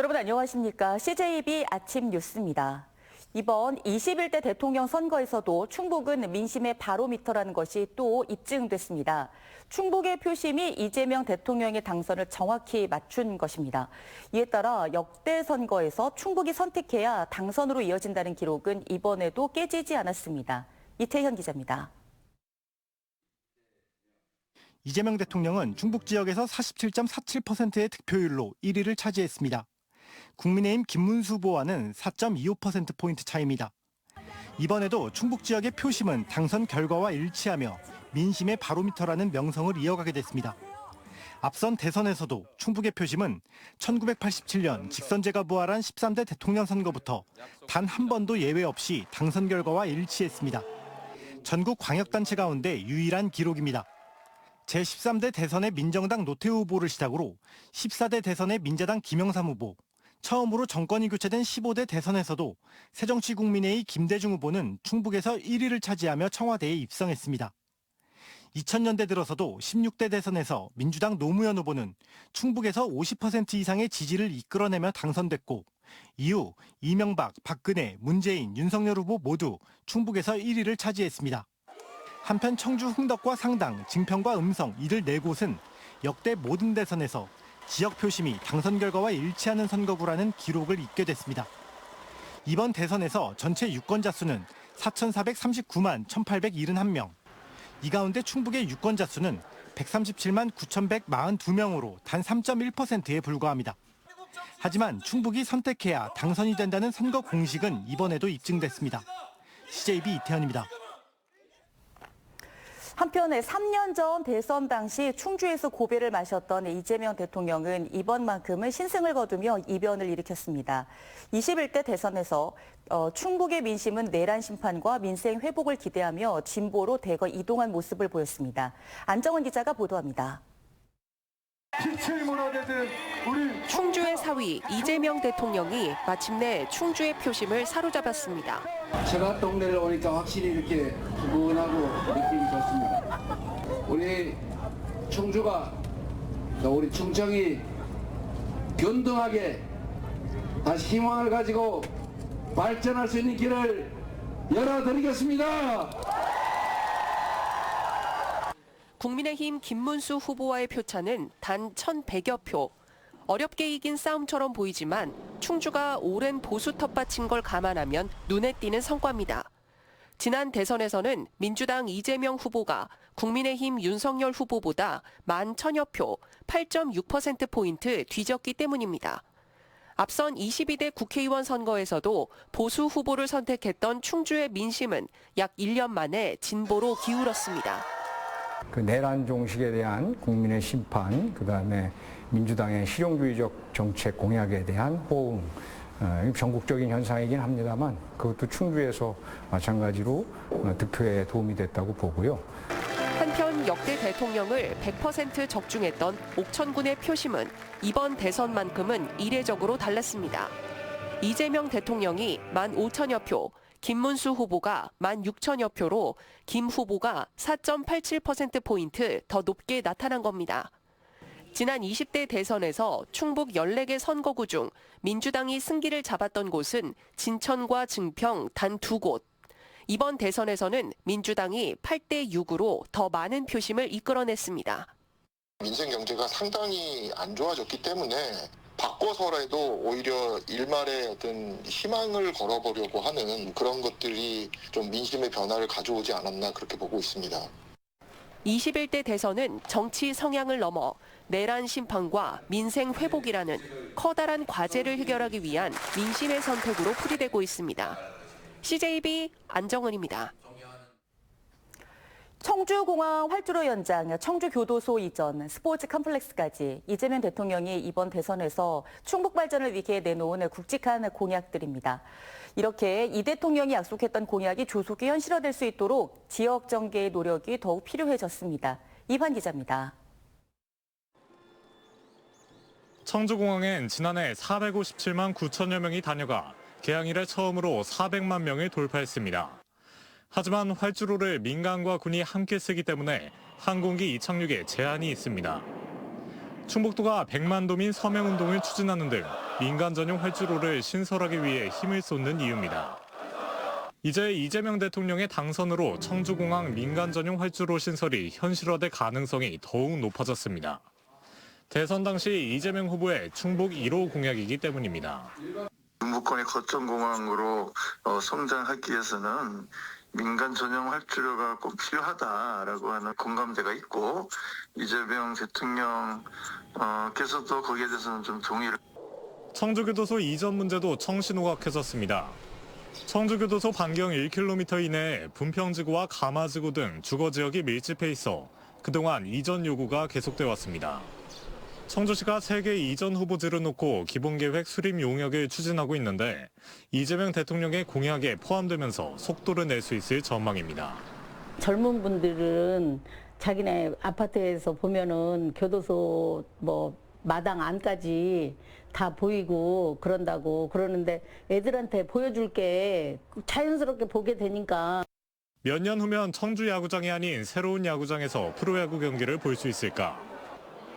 여러분 안녕하십니까? CJB 아침 뉴스입니다. 이번 21대 대통령 선거에서도 충북은 민심의 바로미터라는 것이 또 입증됐습니다. 충북의 표심이 이재명 대통령의 당선을 정확히 맞춘 것입니다. 이에 따라 역대 선거에서 충북이 선택해야 당선으로 이어진다는 기록은 이번에도 깨지지 않았습니다. 이태현 기자입니다. 이재명 대통령은 충북 지역에서 47.47%의 득표율로 1위를 차지했습니다. 국민의힘 김문수 후보와는 4.25%포인트 차이입니다. 이번에도 충북 지역의 표심은 당선 결과와 일치하며 민심의 바로미터라는 명성을 이어가게 됐습니다. 앞선 대선에서도 충북의 표심은 1987년 직선제가 부활한 13대 대통령 선거부터 단 한 번도 예외 없이 당선 결과와 일치했습니다. 전국 광역단체 가운데 유일한 기록입니다. 제13대 대선의 민정당 노태우 후보를 시작으로 14대 대선의 민자당 김영삼 후보, 처음으로 정권이 교체된 15대 대선에서도 새정치국민회의 김대중 후보는 충북에서 1위를 차지하며 청와대에 입성했습니다. 2000년대 들어서도 16대 대선에서 민주당 노무현 후보는 충북에서 50% 이상의 지지를 이끌어내며 당선됐고 이후 이명박, 박근혜, 문재인, 윤석열 후보 모두 충북에서 1위를 차지했습니다. 한편 청주 흥덕과 상당, 증평과 음성 이들 4곳은 역대 모든 대선에서 지역 표심이 당선 결과와 일치하는 선거구라는 기록을 잇게 됐습니다. 이번 대선에서 전체 유권자 수는 4,439만 1,871명. 이 가운데 충북의 유권자 수는 137만 9,142명으로 단 3.1%에 불과합니다. 하지만 충북이 선택해야 당선이 된다는 선거 공식은 이번에도 입증됐습니다. CJB 이태현입니다. 한편에 3년 전 대선 당시 충주에서 고배를 마셨던 이재명 대통령은 이번만큼은 신승을 거두며 이변을 일으켰습니다. 21대 대선에서 충북의 민심은 내란 심판과 민생 회복을 기대하며 진보로 대거 이동한 모습을 보였습니다. 안정원 기자가 보도합니다. 충주의 사위 이재명 대통령이 마침내 충주의 표심을 사로잡았습니다. 제가 동네를 오니까 확실히 이렇게 부근하고 느낌이 좋습니다. 우리 충주가 우리 충청이 균등하게 다시 희망을 가지고 발전할 수 있는 길을 열어드리겠습니다. 국민의힘 김문수 후보와의 표차는 단 1,100여 표. 어렵게 이긴 싸움처럼 보이지만 충주가 오랜 보수 텃밭인 걸 감안하면 눈에 띄는 성과입니다. 지난 대선에서는 민주당 이재명 후보가 국민의힘 윤석열 후보보다 11,000여 표, 8.6%포인트 뒤졌기 때문입니다. 앞선 22대 국회의원 선거에서도 보수 후보를 선택했던 충주의 민심은 약 1년 만에 진보로 기울었습니다. 그 내란 종식에 대한 국민의 심판, 그다음에 민주당의 실용주의적 정책 공약에 대한 호응, 전국적인 현상이긴 합니다만 그것도 충주에서 마찬가지로 득표에 도움이 됐다고 보고요. 한편 역대 대통령을 100% 적중했던 옥천군의 표심은 이번 대선만큼은 이례적으로 달랐습니다. 이재명 대통령이 15,000여 표, 김문수 후보가 16,000여 표로 김 후보가 4.87%포인트 더 높게 나타난 겁니다. 지난 20대 대선에서 충북 14개 선거구 중 민주당이 승기를 잡았던 곳은 진천과 증평 단 2곳. 이번 대선에서는 민주당이 8대 6으로 더 많은 표심을 이끌어냈습니다. 민생 경제가 상당히 안 좋아졌기 때문에 바꿔서라도 오히려 일말의 어떤 희망을 걸어보려고 하는 그런 것들이 좀 민심의 변화를 가져오지 않았나 그렇게 보고 있습니다. 21대 대선은 정치 성향을 넘어 내란 심판과 민생 회복이라는 커다란 과제를 해결하기 위한 민심의 선택으로 풀이되고 있습니다. CJB 안정은입니다. 청주공항 활주로 연장, 청주교도소 이전, 스포츠 컴플렉스까지 이재명 대통령이 이번 대선에서 충북 발전을 위해 내놓은 굵직한 공약들입니다. 이렇게 이 대통령이 약속했던 공약이 조속히 현실화될 수 있도록 지역 정계의 노력이 더욱 필요해졌습니다. 이환 기자입니다. 청주공항엔 지난해 457만 9천여 명이 다녀가 개항 이래 처음으로 400만 명을 돌파했습니다. 하지만 활주로를 민간과 군이 함께 쓰기 때문에 항공기 이착륙에 제한이 있습니다. 충북도가 100만 도민 서명운동을 추진하는 등 민간 전용 활주로를 신설하기 위해 힘을 쏟는 이유입니다. 이제 이재명 대통령의 당선으로 청주공항 민간 전용 활주로 신설이 현실화될 가능성이 더욱 높아졌습니다. 대선 당시 이재명 후보의 충북 1호 공약이기 때문입니다. 중부권의 거점공항으로 성장하기 위해서는 민간 전용 활주로가 꼭 필요하다라고 하는 공감대가 있고 이재명 대통령께서도 거기에 대해서는 좀 동의를. 청주교도소 이전 문제도 청신호각해졌습니다. 청주교도소 반경 1km 이내에 분평지구와 가마지구 등 주거지역이 밀집해 있어 그동안 이전 요구가 계속돼 왔습니다. 청주시가 3개 이전 후보지를 놓고 기본계획 수립 용역을 추진하고 있는데 이재명 대통령의 공약에 포함되면서 속도를 낼 수 있을 전망입니다. 젊은 분들은 자기네 아파트에서 보면은 교도소 마당 안까지 다 보이고 그런다고 그러는데 애들한테 보여줄 게 자연스럽게 보게 되니까. 몇 년 후면 청주 야구장이 아닌 새로운 야구장에서 프로야구 경기를 볼 수 있을까?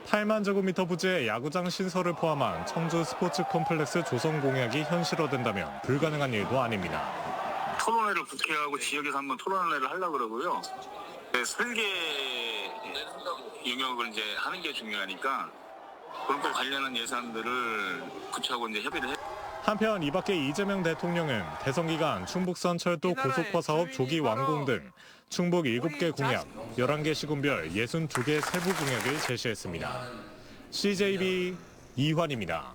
8만 제곱미터 부지의 야구장 신설을 포함한 청주 스포츠 컴플렉스 조성 공약이 현실화된다면 불가능한 일도 아닙니다. 토론회를 국회하고 지역에서 한번 토론회를 하려고 그러고요. 설계 영역을 이제 하는 게 중요하니까 그런 거 관련한 예산들을 구체하고 이제 협의를 해. 한편 이 밖에 이재명 대통령은 대선 기간 충북선 철도 고속화 사업 조기 완공 등 충북 7개 공약, 11개 시군별 62개 세부 공약을 제시했습니다. CJB 이환입니다.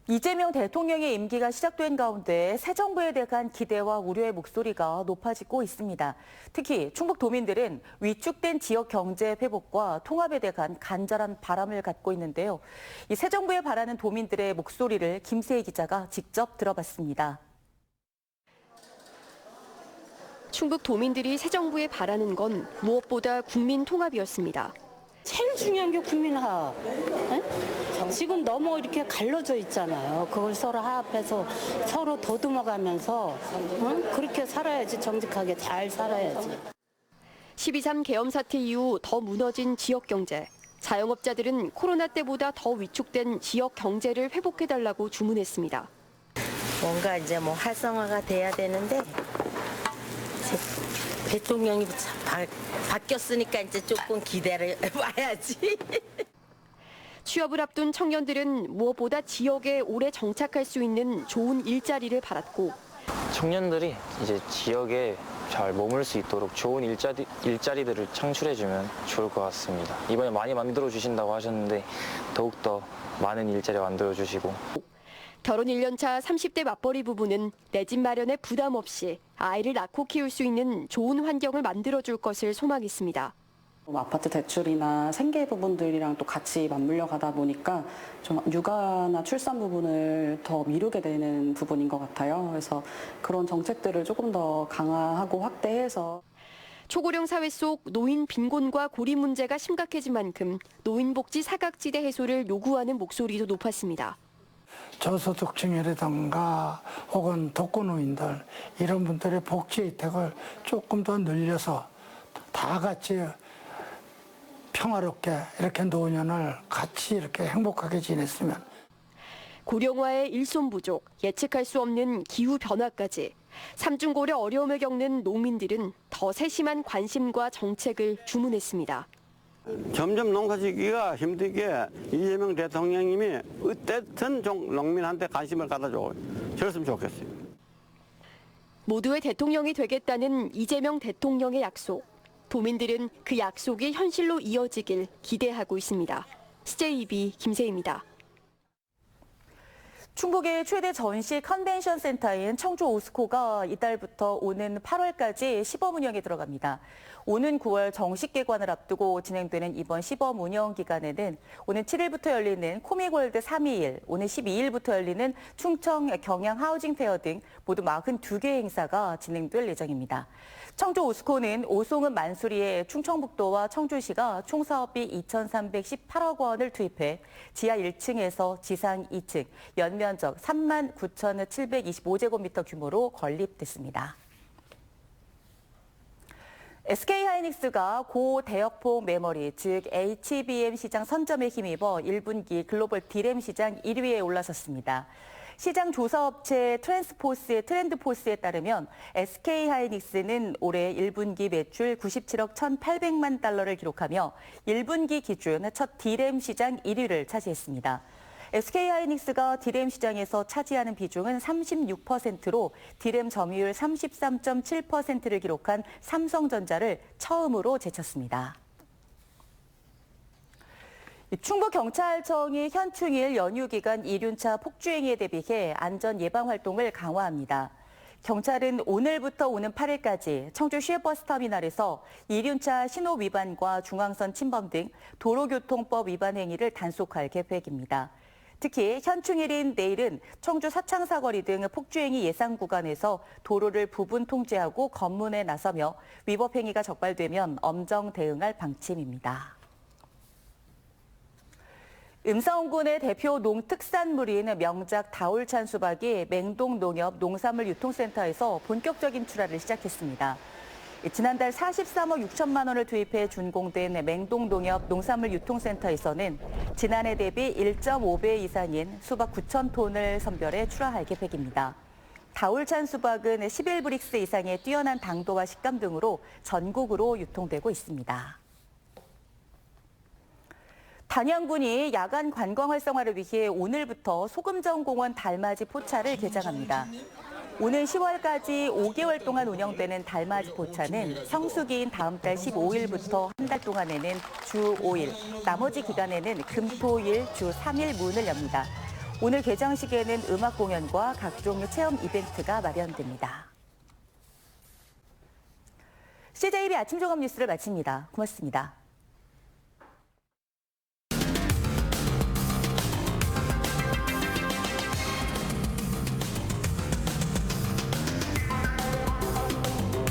이재명 대통령의 임기가 시작된 가운데 새 정부에 대한 기대와 우려의 목소리가 높아지고 있습니다. 특히 충북도민들은 위축된 지역 경제 회복과 통합에 대한 간절한 바람을 갖고 있는데요. 이 새 정부에 바라는 도민들의 목소리를 김세희 기자가 직접 들어봤습니다. 충북 도민들이 새 정부에 바라는 건 무엇보다 국민 통합이었습니다. 제일 중요한 게 국민화합. 지금 너무 이렇게 갈라져 있잖아요. 그걸 서로 화합해서 서로 더듬어가면서 그렇게 살아야지, 정직하게 잘 살아야지. 12.3 계엄 사태 이후 더 무너진 지역 경제. 자영업자들은 코로나 때보다 더 위축된 지역 경제를 회복해달라고 주문했습니다. 뭔가 이제 활성화가 돼야 되는데 대통령이 바뀌었으니까 이제 조금 기대를 해봐야지. 취업을 앞둔 청년들은 무엇보다 지역에 오래 정착할 수 있는 좋은 일자리를 바랐고 청년들이 이제 지역에 잘 머물 수 있도록 좋은 일자리들을 창출해주면 좋을 것 같습니다. 이번에 많이 만들어 주신다고 하셨는데 더욱더 많은 일자리 만들어 주시고. 결혼 1년차 30대 맞벌이 부부는 내 집 마련에 부담 없이 아이를 낳고 키울 수 있는 좋은 환경을 만들어줄 것을 소망했습니다. 아파트 대출이나 생계 부분들이랑 또 같이 맞물려 가다 보니까 좀 육아나 출산 부분을 더 미루게 되는 부분인 것 같아요. 그래서 그런 정책들을 조금 더 강화하고 확대해서. 초고령 사회 속 노인 빈곤과 고리 문제가 심각해진 만큼 노인복지 사각지대 해소를 요구하는 목소리도 높았습니다. 저소득층이라든가 혹은 독거노인들 이런 분들의 복지 혜택을 조금 더 늘려서 다 같이 평화롭게 이렇게 노년을 같이 이렇게 행복하게 지냈으면. 고령화의 일손 부족, 예측할 수 없는 기후 변화까지 삼중고려 어려움을 겪는 농민들은 더 세심한 관심과 정책을 주문했습니다. 점점 농사짓기가 힘들게 이재명 대통령님이 어쨌든 농민한테 관심을 가져줘 저랬으면 좋겠어요. 모두의 대통령이 되겠다는 이재명 대통령의 약속. 도민들은 그 약속이 현실로 이어지길 기대하고 있습니다. CJB 김세희입니다. 충북의 최대 전시 컨벤션 센터인 청주 오스코가 이달부터 오는 8월까지 시범 운영에 들어갑니다. 오는 9월 정식 개관을 앞두고 진행되는 이번 시범 운영 기간에는 오는 7일부터 열리는 코미골드 321, 오는 12일부터 열리는 충청 경양 하우징 페어 등 모두 42개 행사가 진행될 예정입니다. 청주 오스코는 오송은 만수리에 충청북도와 청주시가 총 사업비 2,318억 원을 투입해 지하 1층에서 지상 2층, 연면적 39,725제곱미터 규모로 건립됐습니다. SK하이닉스가 고대역폭 메모리, 즉 HBM 시장 선점에 힘입어 1분기 글로벌 D램 시장 1위에 올라섰습니다. 시장 조사업체 트렌드포스에 따르면 SK하이닉스는 올해 1분기 매출 97억 1,800만 달러를 기록하며 1분기 기준 첫 D램 시장 1위를 차지했습니다. SK하이닉스가 D램 시장에서 차지하는 비중은 36%로 D램 점유율 33.7%를 기록한 삼성전자를 처음으로 제쳤습니다. 충북경찰청이 현충일 연휴 기간 이륜차 폭주행위에 대비해 안전 예방 활동을 강화합니다. 경찰은 오늘부터 오는 8일까지 청주 시외버스터미널에서 이륜차 신호 위반과 중앙선 침범 등 도로교통법 위반 행위를 단속할 계획입니다. 특히 현충일인 내일은 청주 서창사거리 등 폭주행위 예상 구간에서 도로를 부분 통제하고 검문에 나서며 위법 행위가 적발되면 엄정 대응할 방침입니다. 음성군의 대표 농특산물인 명작 다울찬 수박이 맹동농협 농산물 유통센터에서 본격적인 출하를 시작했습니다. 지난달 43억 6천만 원을 투입해 준공된 맹동농협 농산물 유통센터에서는 지난해 대비 1.5배 이상인 수박 9천 톤을 선별해 출하할 계획입니다. 다울찬 수박은 11브릭스 이상의 뛰어난 당도와 식감 등으로 전국으로 유통되고 있습니다. 단양군이 야간 관광 활성화를 위해 오늘부터 소금정공원 달맞이 포차를 개장합니다. 오는 10월까지 5개월 동안 운영되는 달맞이 포차는 성수기인 다음 달 15일부터 한 달 동안에는 주 5일, 나머지 기간에는 금토일 주 3일 문을 엽니다. 오늘 개장식에는 음악 공연과 각종 체험 이벤트가 마련됩니다. CJB 아침 종합 뉴스를 마칩니다. 고맙습니다.